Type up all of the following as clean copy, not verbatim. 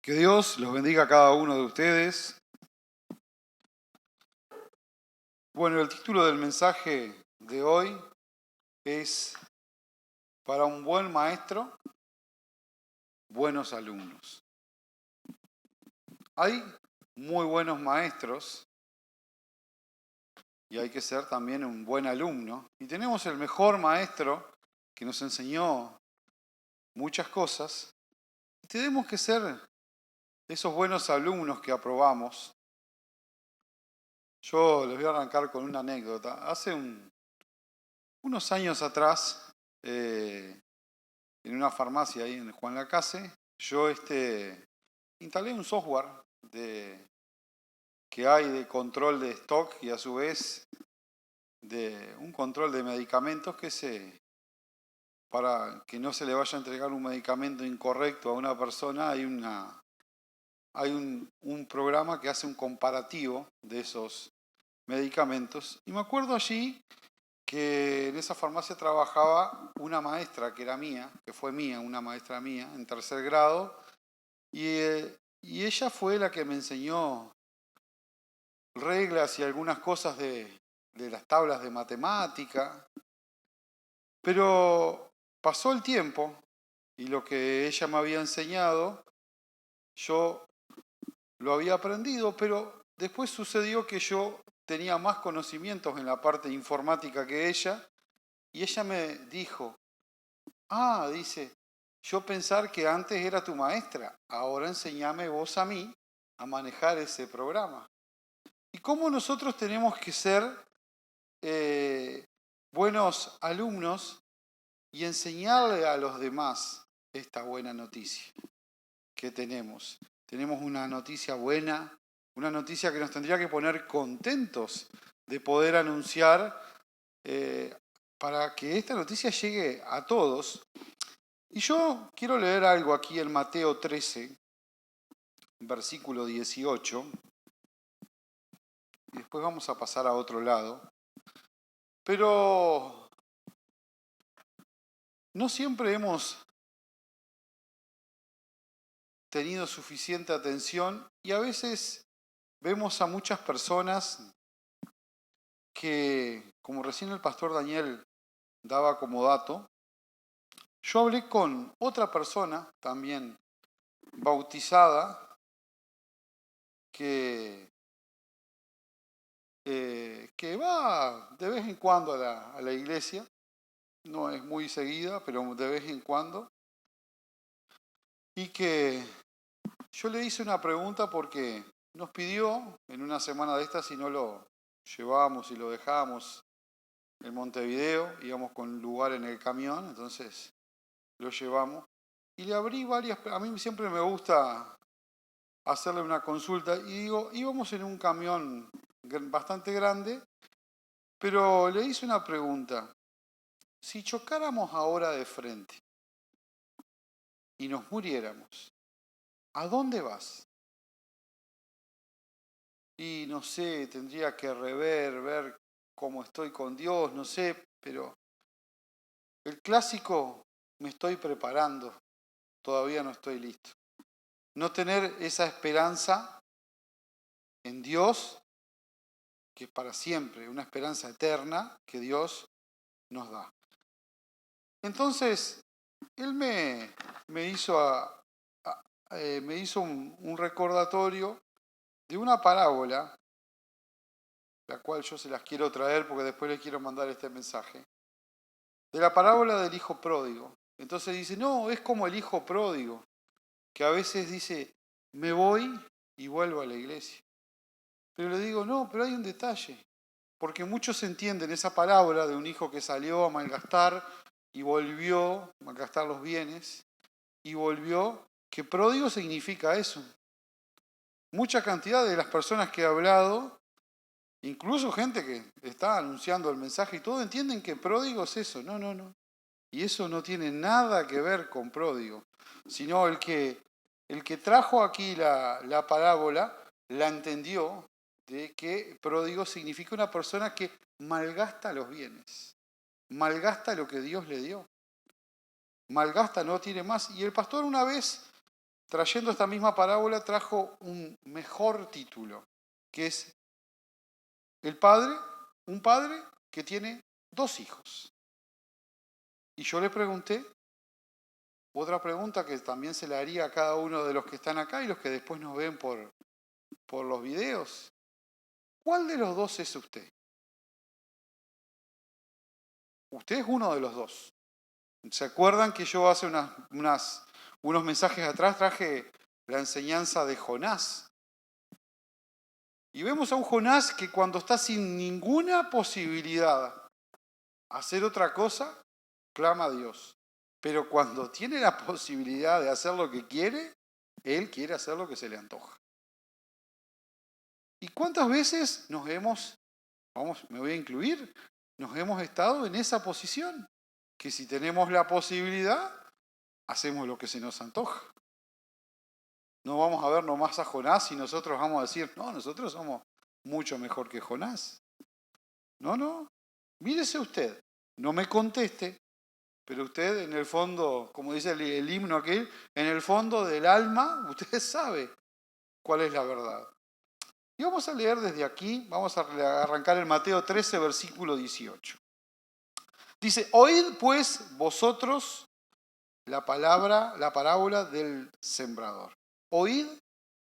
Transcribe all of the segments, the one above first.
Que Dios los bendiga a cada uno de ustedes. Bueno, el título del mensaje de hoy es para un buen maestro, buenos alumnos. Hay muy buenos maestros y hay que ser también un buen alumno. Y tenemos el mejor maestro que nos enseñó muchas cosas. Y tenemos que ser esos buenos alumnos que aprobamos. Yo les voy a arrancar con una anécdota. Hace unos años atrás, en una farmacia ahí en Juan Lacase, yo instalé un software que hay de control de stock y a su vez de un control de medicamentos para que no se le vaya a entregar un medicamento incorrecto a una persona, hay un programa que hace un comparativo de esos medicamentos. Y me acuerdo allí que en esa farmacia trabajaba una maestra que era mía, que fue mía, una maestra mía, en tercer grado, y ella fue la que me enseñó reglas y algunas cosas de las tablas de matemática, pero pasó el tiempo y lo que ella me había enseñado, yo lo había aprendido, pero después sucedió que yo tenía más conocimientos en la parte informática que ella, y ella me dijo, dice, yo pensar que antes era tu maestra, ahora enséñame vos a mí a manejar ese programa. Y cómo nosotros tenemos que ser buenos alumnos y enseñarle a los demás esta buena noticia que tenemos. Tenemos una noticia buena, una noticia que nos tendría que poner contentos de poder anunciar para que esta noticia llegue a todos. Y yo quiero leer algo aquí en Mateo 13, versículo 18, y después vamos a pasar a otro lado. Pero no siempre hemos tenido suficiente atención y a veces vemos a muchas personas que, como recién el pastor Daniel daba como dato, yo hablé con otra persona también bautizada que va de vez en cuando a la iglesia, no es muy seguida, pero de vez en cuando, y que yo le hice una pregunta porque nos pidió en una semana de estas si no lo llevábamos y lo dejábamos en Montevideo, íbamos con lugar en el camión, entonces lo llevamos. Y le abrí a mí siempre me gusta hacerle una consulta, y digo, íbamos en un camión bastante grande, pero le hice una pregunta. Si chocáramos ahora de frente y nos muriéramos, ¿a dónde vas? Y no sé, tendría que ver cómo estoy con Dios, no sé, pero el clásico, me estoy preparando, todavía no estoy listo. No tener esa esperanza en Dios, que es para siempre, una esperanza eterna que Dios nos da. Entonces, él me hizo, me hizo un recordatorio de una parábola, la cual yo se las quiero traer porque después les quiero mandar este mensaje, de la parábola del hijo pródigo. Entonces dice, no, es como el hijo pródigo, que a veces dice, me voy y vuelvo a la iglesia. Pero le digo, no, pero hay un detalle, porque muchos entienden esa parábola de un hijo que salió a malgastar y volvió, a malgastar los bienes, y volvió, que pródigo significa eso. Mucha cantidad de las personas que he hablado, incluso gente que está anunciando el mensaje y todo, entienden que pródigo es eso. No, no, no. Y eso no tiene nada que ver con pródigo, sino el que trajo aquí la parábola la entendió de que pródigo significa una persona que malgasta los bienes, malgasta lo que Dios le dio, malgasta, no tiene más. Y el pastor una vez trayendo esta misma parábola, trajo un mejor título, que es un padre que tiene 2 hijos. Y yo le pregunté, otra pregunta que también se le haría a cada uno de los que están acá y los que después nos ven por los videos. ¿Cuál de los 2 es usted? Usted es uno de los 2. ¿Se acuerdan que yo hace unos mensajes atrás traje la enseñanza de Jonás? Y vemos a un Jonás que cuando está sin ninguna posibilidad a hacer otra cosa, clama a Dios. Pero cuando tiene la posibilidad de hacer lo que quiere, él quiere hacer lo que se le antoja. ¿Y cuántas veces me voy a incluir, nos hemos estado en esa posición? Que si tenemos la posibilidad, hacemos lo que se nos antoja. No vamos a ver nomás a Jonás y nosotros vamos a decir, no, nosotros somos mucho mejor que Jonás. No, mírese usted, no me conteste, pero usted en el fondo, como dice el himno aquel, en el fondo del alma, usted sabe cuál es la verdad. Y vamos a leer desde aquí, vamos a arrancar en Mateo 13, versículo 18. Dice, oíd pues vosotros la parábola del sembrador. Oíd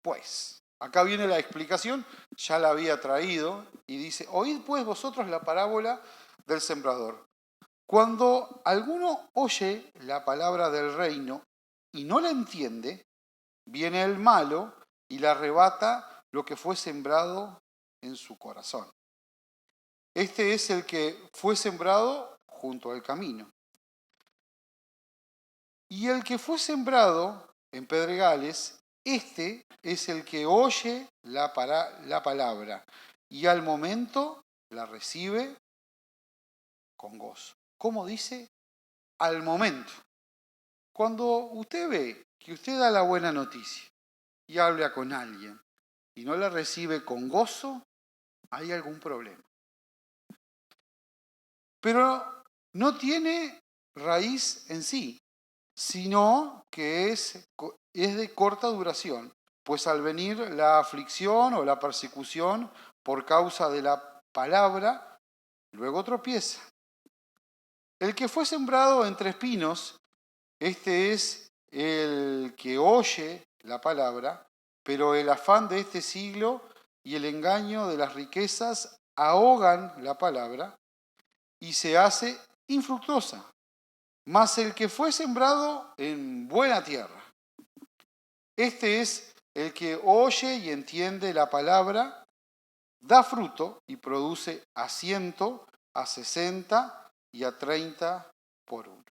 pues. Acá viene la explicación, ya la había traído, y dice, oíd pues vosotros la parábola del sembrador. Cuando alguno oye la palabra del reino y no la entiende, viene el malo y le arrebata lo que fue sembrado en su corazón. Este es el que fue sembrado junto al camino. Y el que fue sembrado en pedregales, este es el que oye la palabra y al momento la recibe con gozo. ¿Cómo dice? Al momento. Cuando usted ve que usted da la buena noticia y habla con alguien y no la recibe con gozo, hay algún problema. Pero no tiene raíz en sí, sino que es de corta duración, pues al venir la aflicción o la persecución por causa de la palabra, luego tropieza. El que fue sembrado entre espinos, este es el que oye la palabra, pero el afán de este siglo y el engaño de las riquezas ahogan la palabra y se hace infructuosa. Mas el que fue sembrado en buena tierra, este es el que oye y entiende la palabra, da fruto y produce a 100, a 60 y a 30 por uno.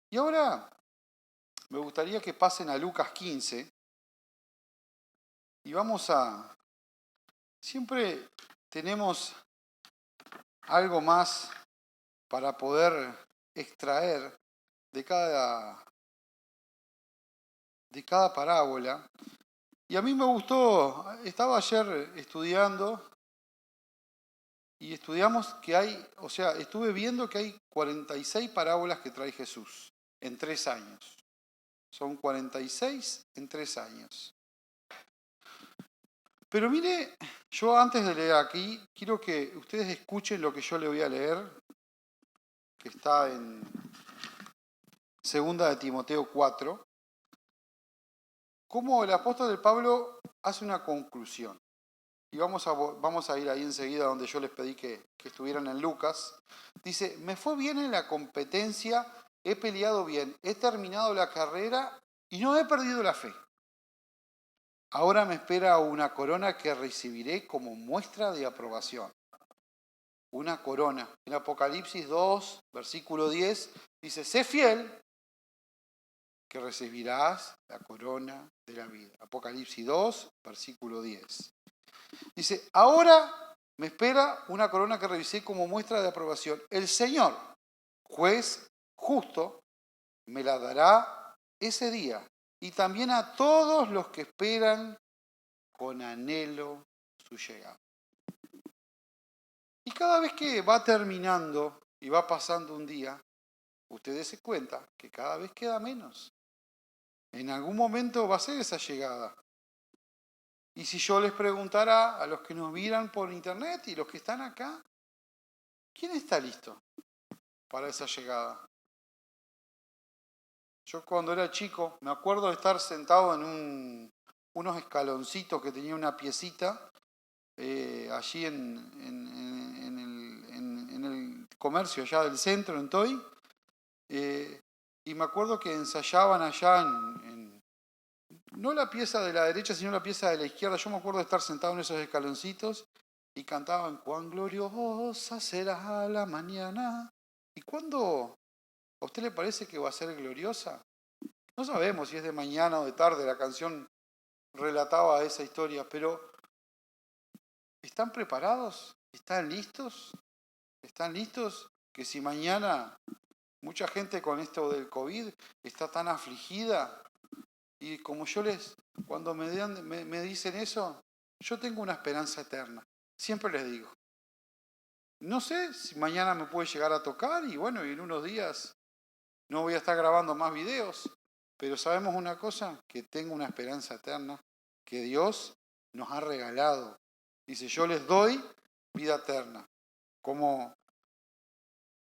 Y ahora me gustaría que pasen a Lucas 15 y siempre tenemos algo más para poder extraer de cada parábola. Y a mí me gustó, estaba ayer estudiando y estudiamos que estuve viendo que hay 46 parábolas que trae Jesús en 3 años. Son 46 en 3 años. Pero mire, yo antes de leer aquí, quiero que ustedes escuchen lo que yo le voy a leer, que está en 2 de Timoteo 4, cómo el apóstol de Pablo hace una conclusión. Y vamos a ir ahí enseguida donde yo les pedí que estuvieran en Lucas. Dice, me fue bien en la competencia, he peleado bien, he terminado la carrera y no he perdido la fe. Ahora me espera una corona que recibiré como muestra de aprobación. Una corona. En Apocalipsis 2, versículo 10, dice, sé fiel, que recibirás la corona de la vida. Apocalipsis 2, versículo 10. Dice, ahora me espera una corona que revisé como muestra de aprobación. El Señor, juez justo, me la dará ese día. Y también a todos los que esperan con anhelo su llegada. Y cada vez que va terminando y va pasando un día, ustedes se cuenta que cada vez queda menos. En algún momento va a ser esa llegada. Y si yo les preguntara a los que nos miran por internet y los que están acá, ¿quién está listo para esa llegada? Yo cuando era chico me acuerdo de estar sentado en unos escaloncitos que tenía una piecita allí en el comercio allá del centro, en Toy, y me acuerdo que ensayaban allá no la pieza de la derecha, sino la pieza de la izquierda. Yo me acuerdo de estar sentado en esos escaloncitos y cantaban, cuán gloriosa será la mañana. ¿Y cuándo a usted le parece que va a ser gloriosa? No sabemos si es de mañana o de tarde, la canción relataba esa historia, pero ¿están preparados? ¿Están listos? ¿Están listos? Que si mañana mucha gente con esto del COVID está tan afligida y como cuando me dicen eso, yo tengo una esperanza eterna. Siempre les digo, no sé si mañana me puede llegar a tocar y bueno, y en unos días no voy a estar grabando más videos, pero sabemos una cosa, que tengo una esperanza eterna que Dios nos ha regalado. Dice, yo les doy vida eterna. Como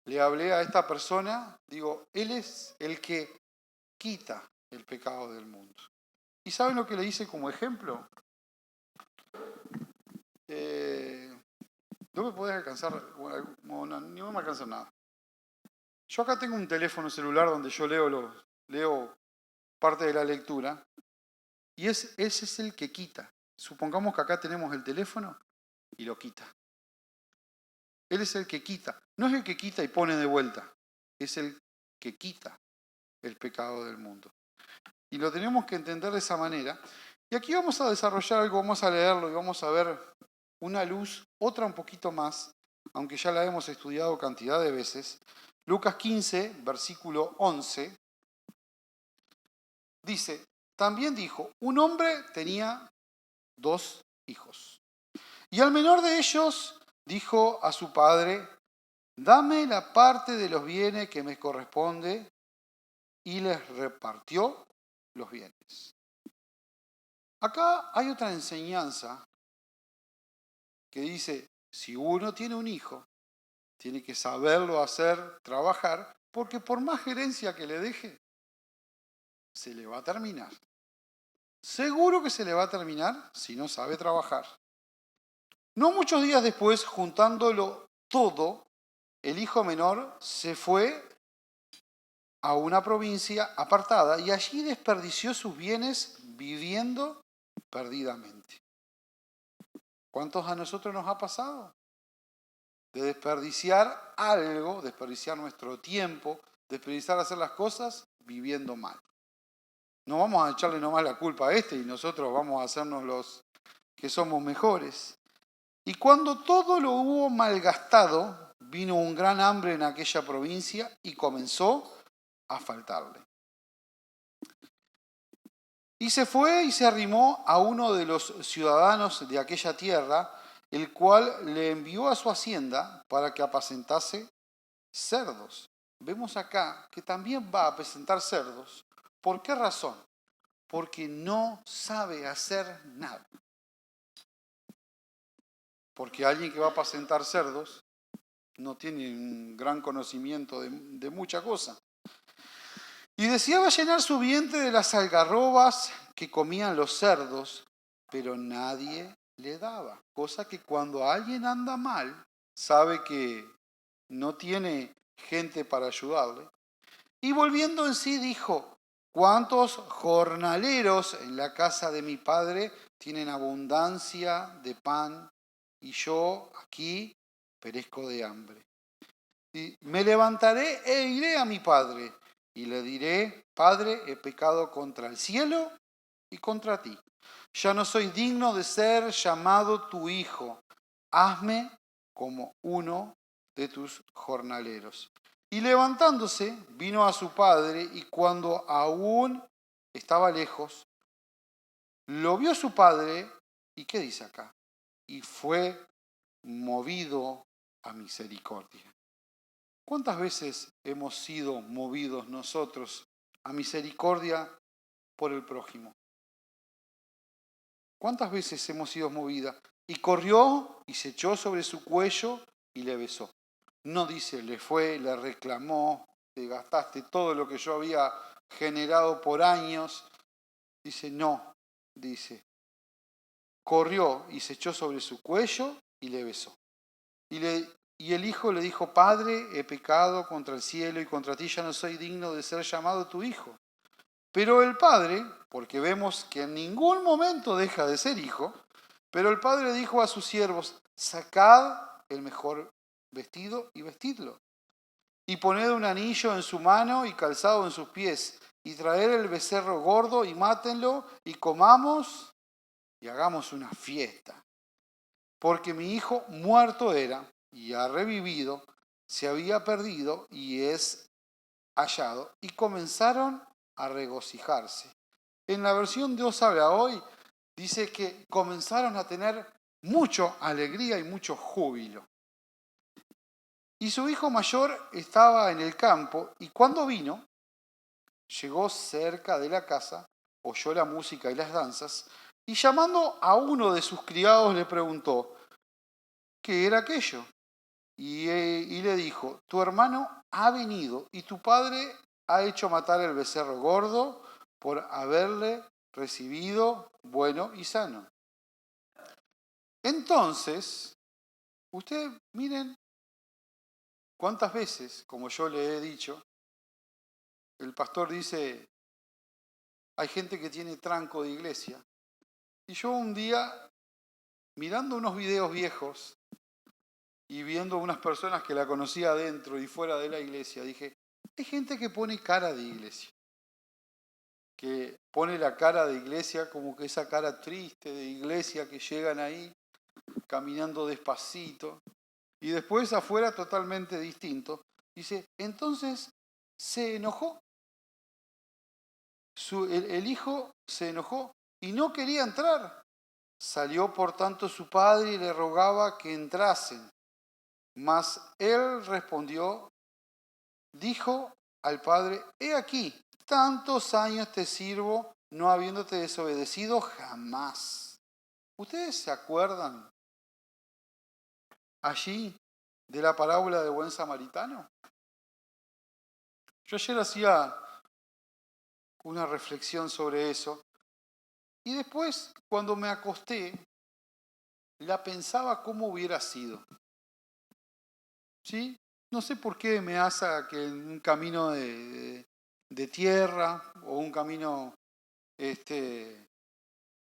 le hablé a esta persona, digo, Él es el que quita el pecado del mundo. ¿Y saben lo que le hice como ejemplo? No me podés alcanzar, bueno, ni me alcanza nada. Yo acá tengo un teléfono celular donde yo leo parte de la lectura y ese es el que quita. Supongamos que acá tenemos el teléfono y lo quita. Él es el que quita. No es el que quita y pone de vuelta. Es el que quita el pecado del mundo. Y lo tenemos que entender de esa manera. Y aquí vamos a desarrollar algo, vamos a leerlo y vamos a ver una luz, otra un poquito más, aunque ya la hemos estudiado cantidad de veces. Lucas 15, versículo 11, dice, también dijo, un hombre tenía 2 hijos. Y al menor de ellos dijo a su padre, dame la parte de los bienes que me corresponde, y les repartió los bienes. Acá hay otra enseñanza que dice, si uno tiene un hijo, tiene que saberlo hacer trabajar, porque por más gerencia que le deje, se le va a terminar. Seguro que se le va a terminar si no sabe trabajar. No muchos días después, juntándolo todo, el hijo menor se fue a una provincia apartada y allí desperdició sus bienes viviendo perdidamente. ¿Cuántos a nosotros nos ha pasado? De desperdiciar algo, desperdiciar nuestro tiempo, desperdiciar hacer las cosas viviendo mal. No vamos a echarle nomás la culpa a y nosotros vamos a hacernos los que somos mejores. Y cuando todo lo hubo malgastado, vino un gran hambre en aquella provincia y comenzó a faltarle. Y se fue y se arrimó a uno de los ciudadanos de aquella tierra, el cual le envió a su hacienda para que apacentase cerdos. Vemos acá que también va a apacentar cerdos. ¿Por qué razón? Porque no sabe hacer nada. Porque alguien que va a apacentar cerdos no tiene un gran conocimiento de mucha cosa. Y deseaba llenar su vientre de las algarrobas que comían los cerdos, pero nadie le daba. Cosa que cuando alguien anda mal, sabe que no tiene gente para ayudarle. Y volviendo en sí dijo, ¿cuántos jornaleros en la casa de mi padre tienen abundancia de pan y yo aquí perezco de hambre? Y me levantaré e iré a mi padre y le diré, Padre, he pecado contra el cielo y contra ti. Ya no soy digno de ser llamado tu hijo. Hazme como uno de tus jornaleros. Y levantándose, vino a su padre y cuando aún estaba lejos, lo vio su padre y ¿qué dice acá? Y fue movido a misericordia. ¿Cuántas veces hemos sido movidos nosotros a misericordia por el prójimo. ¿Cuántas veces hemos sido movidas? Y corrió y se echó sobre su cuello y le besó. No dice, le fue, le reclamó, te gastaste todo lo que yo había generado por años. Dice, no, dice, corrió y se echó sobre su cuello y le besó. Y el hijo le dijo, Padre, he pecado contra el cielo y contra ti ya no soy digno de ser llamado tu hijo. Pero el padre, porque vemos que en ningún momento deja de ser hijo, pero el padre dijo a sus siervos, sacad el mejor vestido y vestidlo. Y poned un anillo en su mano y calzado en sus pies. Y traed el becerro gordo y mátenlo y comamos y hagamos una fiesta. Porque mi hijo muerto era y ha revivido, se había perdido y es hallado. Y comenzaron a regocijarse. En la versión Dios habla hoy, dice que comenzaron a tener mucha alegría y mucho júbilo. Y su hijo mayor estaba en el campo y cuando vino, llegó cerca de la casa, oyó la música y las danzas y llamando a uno de sus criados le preguntó, ¿qué era aquello? Y le dijo, tu hermano ha venido y tu padre ha hecho matar el becerro gordo por haberle recibido bueno y sano. Entonces, ustedes miren cuántas veces, como yo le he dicho, el pastor dice, hay gente que tiene tranco de iglesia. Y yo un día, mirando unos videos viejos y viendo unas personas que la conocía dentro y fuera de la iglesia, dije, hay gente que pone cara de iglesia. Que pone la cara de iglesia como que esa cara triste de iglesia que llegan ahí caminando despacito y después afuera totalmente distinto. Dice, entonces se enojó, el hijo se enojó y no quería entrar. Salió por tanto su padre y le rogaba que entrasen. Mas él respondió, dijo al padre, he aquí, tantos años te sirvo, no habiéndote desobedecido jamás. ¿Ustedes se acuerdan allí de la parábola del buen samaritano? Yo ayer hacía una reflexión sobre eso y después, cuando me acosté, la pensaba cómo hubiera sido. ¿Sí? No sé por qué me hace que en un camino de tierra o un camino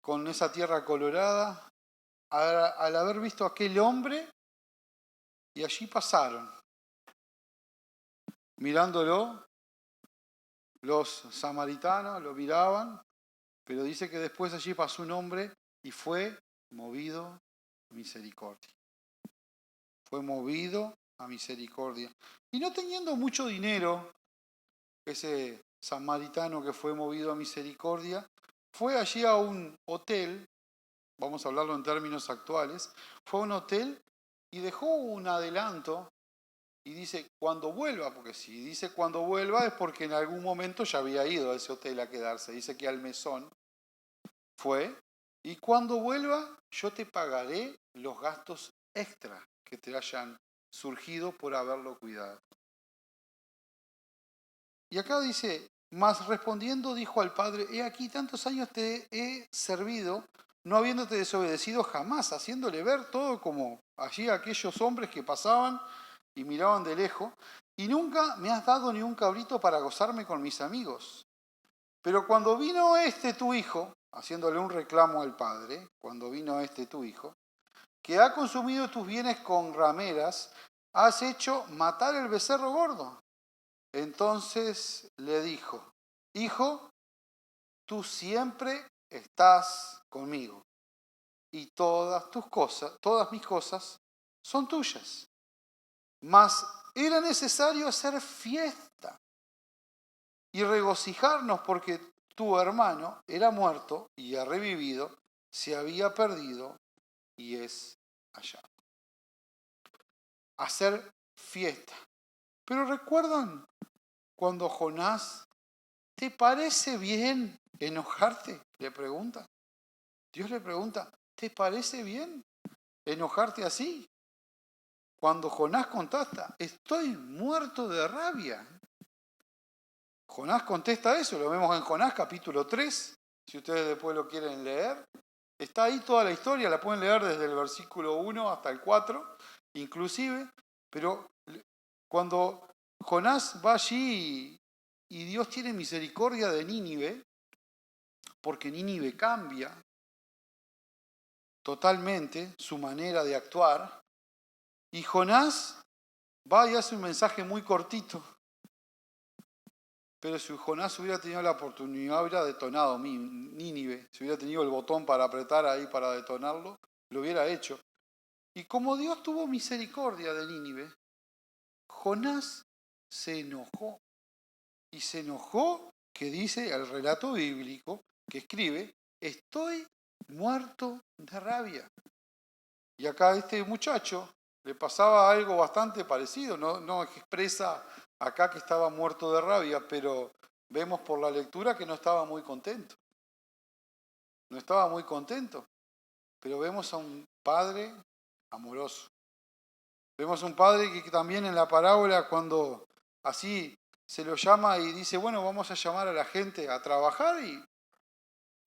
con esa tierra colorada, al haber visto a aquel hombre y allí pasaron, mirándolo, los samaritanos lo miraban, pero dice que después allí pasó un hombre y fue movido a misericordia. Fue movido a misericordia. Y no teniendo mucho dinero, ese samaritano que fue movido a misericordia, fue allí a un hotel, vamos a hablarlo en términos actuales, fue a un hotel y dejó un adelanto y dice cuando vuelva, porque si dice cuando vuelva es porque en algún momento ya había ido a ese hotel a quedarse. Dice que al mesón fue y cuando vuelva yo te pagaré los gastos extra que te hayan surgido por haberlo cuidado. Y acá dice, mas respondiendo dijo al padre, he aquí tantos años te he servido, no habiéndote desobedecido jamás, haciéndole ver todo como allí aquellos hombres que pasaban y miraban de lejos, y nunca me has dado ni un cabrito para gozarme con mis amigos. Pero cuando vino este tu hijo, haciéndole un reclamo al padre, cuando vino este tu hijo, que ha consumido tus bienes con rameras, has hecho matar el becerro gordo. Entonces le dijo, hijo, tú siempre estás conmigo y todas tus cosas, todas mis cosas son tuyas. Mas era necesario hacer fiesta y regocijarnos porque tu hermano era muerto y ha revivido, se había perdido y es hallado. Hacer fiesta. Pero recuerdan cuando Jonás ¿te parece bien enojarte? Le pregunta. Dios le pregunta, ¿te parece bien enojarte así? Cuando Jonás contesta, estoy muerto de rabia. Jonás contesta eso, lo vemos en Jonás capítulo 3, si ustedes después lo quieren leer. Está ahí toda la historia, la pueden leer desde el versículo 1 hasta el 4, inclusive, pero cuando Jonás va allí y Dios tiene misericordia de Nínive, porque Nínive cambia totalmente su manera de actuar, y Jonás va y hace un mensaje muy cortito, pero si Jonás hubiera tenido la oportunidad, hubiera detonado Nínive, si hubiera tenido el botón para apretar ahí para detonarlo, lo hubiera hecho. Y como Dios tuvo misericordia de Nínive, Jonás se enojó. Y se enojó, que dice el relato bíblico que escribe, estoy muerto de rabia. Y acá a este muchacho le pasaba algo bastante parecido, no expresa acá que estaba muerto de rabia, pero vemos por la lectura que no estaba muy contento. No estaba muy contento, pero vemos a un padre amoroso. Vemos a un padre que también en la parábola, cuando así se lo llama y dice, bueno, vamos a llamar a la gente a trabajar y,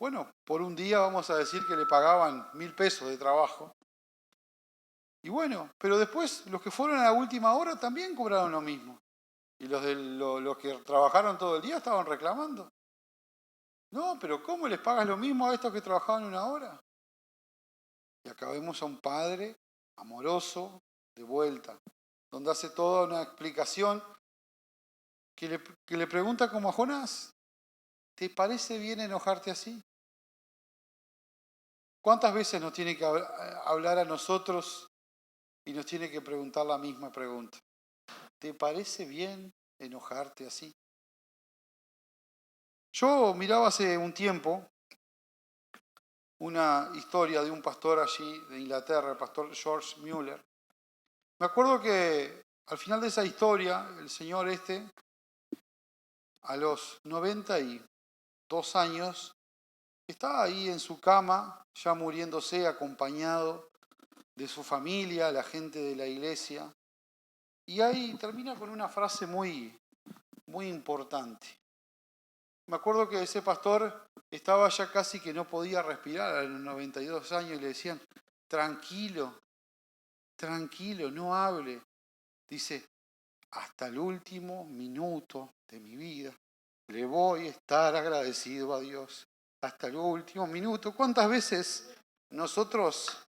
bueno, por un día vamos a decir que le pagaban 1.000 pesos de trabajo. Y bueno, pero después los que fueron a la última hora también cobraron lo mismo. Y los que trabajaron todo el día estaban reclamando. No, pero ¿cómo les pagas lo mismo a estos que trabajaban 1 hora? Y acá vemos a un padre amoroso de vuelta, donde hace toda una explicación que le pregunta como a Jonás, ¿te parece bien enojarte así? ¿Cuántas veces nos tiene que hablar a nosotros y nos tiene que preguntar la misma pregunta? ¿Te parece bien enojarte así? Yo miraba hace un tiempo una historia de un pastor allí de Inglaterra, el pastor George Mueller. Me acuerdo que al final de esa historia, el señor a los 92 años, estaba ahí en su cama, ya muriéndose, acompañado de su familia, la gente de la iglesia. Y ahí termina con una frase muy, muy importante. Me acuerdo que ese pastor estaba ya casi que no podía respirar a los 92 años y le decían, tranquilo, tranquilo, no hable. Dice, hasta el último minuto de mi vida le voy a estar agradecido a Dios. Hasta el último minuto. ¿Cuántas veces nosotros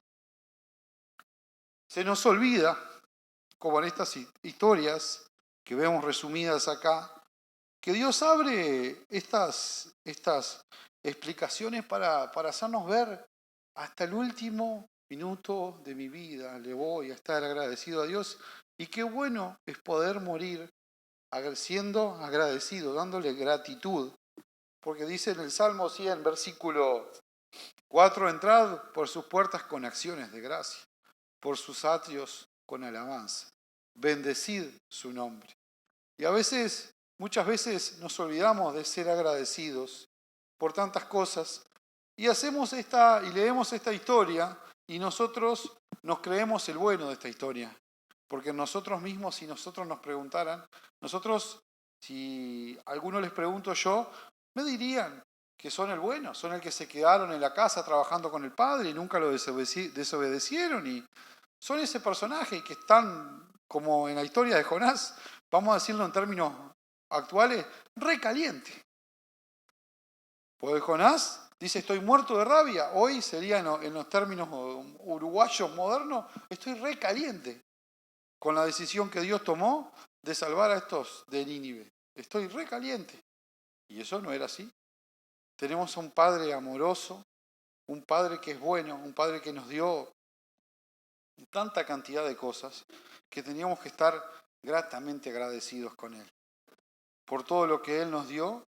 se nos olvida, como en estas historias que vemos resumidas acá, que Dios abre estas explicaciones para hacernos ver hasta el último minuto de mi vida le voy a estar agradecido a Dios? Y qué bueno es poder morir siendo agradecido, dándole gratitud. Porque dice en el Salmo 100, versículo 4, entrad por sus puertas con acciones de gracia, por sus atrios con alabanza. Bendecid su nombre. Y muchas veces nos olvidamos de ser agradecidos por tantas cosas y leemos esta historia y nosotros nos creemos el bueno de esta historia. Porque nosotros mismos, si nosotros nos preguntaran, si a alguno les pregunto yo, me dirían que son el bueno, son el que se quedaron en la casa trabajando con el padre y nunca lo desobedecieron y son ese personaje que están, como en la historia de Jonás, vamos a decirlo en términos actuales, recaliente. Porque Jonás dice, estoy muerto de rabia. Hoy sería en los términos uruguayos modernos, estoy recaliente con la decisión que Dios tomó de salvar a estos de Nínive. Estoy recaliente. Y eso no era así. Tenemos a un Padre amoroso, un Padre que es bueno, un Padre que nos dio tanta cantidad de cosas que teníamos que estar gratamente agradecidos con Él. Por todo lo que Él nos dio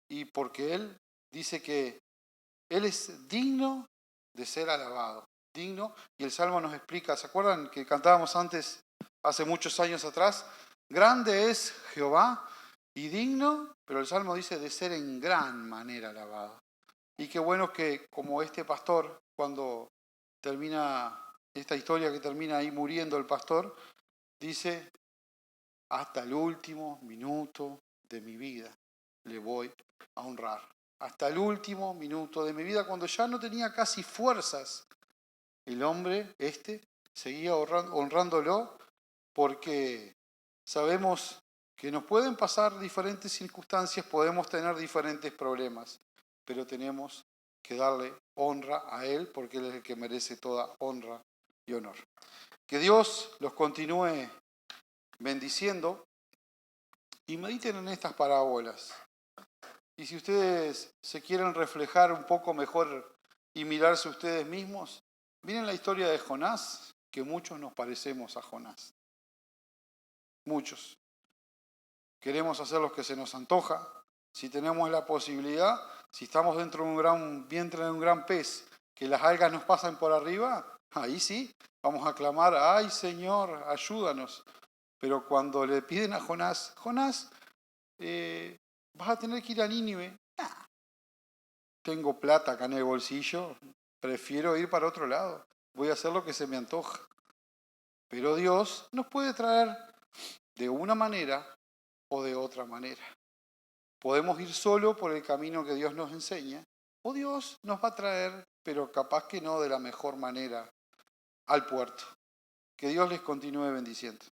y porque Él dice que Él es digno de ser alabado. Digno, y el Salmo nos explica, ¿se acuerdan que cantábamos antes, hace muchos años atrás? Grande es Jehová y digno pero el Salmo dice de ser en gran manera alabado. Y qué bueno que como este pastor, cuando termina esta historia que termina ahí muriendo el pastor, dice, hasta el último minuto de mi vida le voy a honrar. Hasta el último minuto de mi vida, cuando ya no tenía casi fuerzas, el hombre seguía honrándolo porque sabemos que nos pueden pasar diferentes circunstancias, podemos tener diferentes problemas, pero tenemos que darle honra a Él porque Él es el que merece toda honra y honor. Que Dios los continúe bendiciendo y mediten en estas parábolas. Y si ustedes se quieren reflejar un poco mejor y mirarse ustedes mismos, miren la historia de Jonás, que muchos nos parecemos a Jonás. Muchos. Queremos hacer lo que se nos antoja. Si tenemos la posibilidad, si estamos dentro de un gran vientre de un gran pez, que las algas nos pasan por arriba, ahí sí, vamos a clamar, ¡ay Señor, ayúdanos! Pero cuando le piden a Jonás, Jonás, vas a tener que ir a Nínive. Tengo plata acá en el bolsillo, prefiero ir para otro lado. Voy a hacer lo que se me antoja. Pero Dios nos puede traer de una manera o de otra manera. Podemos ir solo por el camino que Dios nos enseña, o Dios nos va a traer, pero capaz que no de la mejor manera, al puerto. Que Dios les continúe bendiciendo.